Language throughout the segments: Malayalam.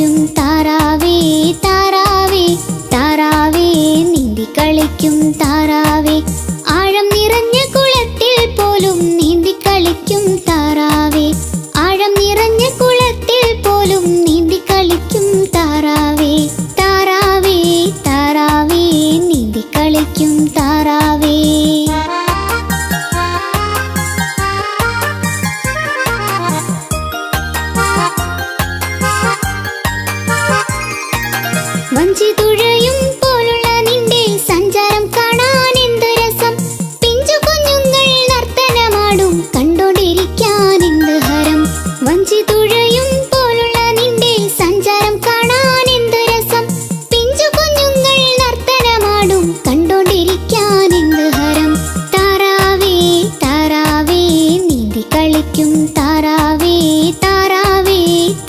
കളിക്കും താറാവേ താറാവേ താറാവേ നീന്തി കളിക്കും താറാവേ ആഴം നിറഞ്ഞ കുളത്തിൽ പോലും നീന്തി കളിക്കും താറാവേ ആഴം നിറഞ്ഞ കുളത്തിൽ പോലും നീന്തി കളിക്കും താറാവേ താറാവേ താറാവേ നീന്തി കളിക്കും താറാവേ വഞ്ചി തുഴയും പോലുള്ള നിന്റെ സഞ്ചാരം കാണാൻ എന്ത് രസം പിഞ്ചു കുഞ്ഞുങ്ങൾ നർത്തനമാടും കണ്ടോണ്ടിരിക്കാൻ എന്ത് ഹരം വഞ്ചി തുഴയും പോലുള്ള നിന്റെ സഞ്ചാരം കാണാൻ എന്ത് രസം പിഞ്ചു കുഞ്ഞുങ്ങൾ നർത്തനമാടും കണ്ടോണ്ടിരിക്കാൻ എന്ത് ഹരം താറാവേ താറാവേ നീന്തി കളിക്കും താറാവേ താറാവേ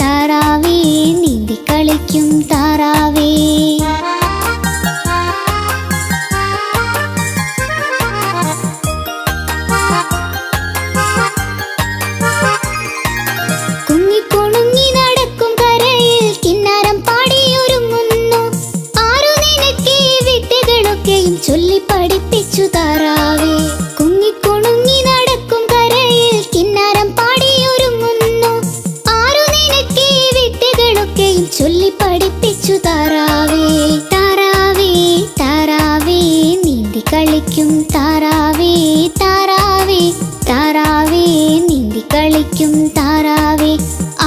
താറാവേ നീന്തി കളിക്കും താറാവേ കുങ്ങിക്കുണുങ്ങി നടക്കും കരയിൽ കിന്നാരം പാടിയൊരുങ്ങുന്നു ആരു നിനക്ക് വിദ്യകളൊക്കെയും ചൊല്ലി പഠിപ്പിച്ചു താറാവേ കുങ്ങിക്കുണുങ്ങി നടക്കും കരയിൽ കിന്നാരം പാടിയൊരുങ്ങുന്നു ആരു നിനക്ക് വിദ്യകളൊക്കെയും ചൊല്ലി പഠിപ്പിച്ചു താറാവേ താറാവേ താറാവേ നീന്തി കളിക്കും താറാവേ താറാവേ താറാവേ നീന്തി കളിക്കും താറാവേ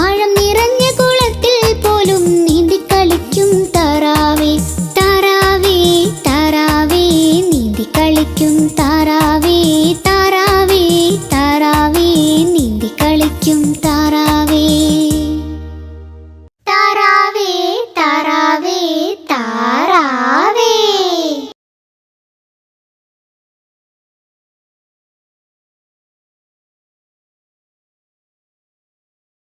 ആഴം നിറഞ്ഞ കുളത്തിൽ പോലും നീന്തി കളിക്കും താറാവേ താറാവേ താറാവേ നീന്തി കളിക്കും താറാവേ താറാവേ താറാവേ നീന്തി കളിക്കും താറാവേ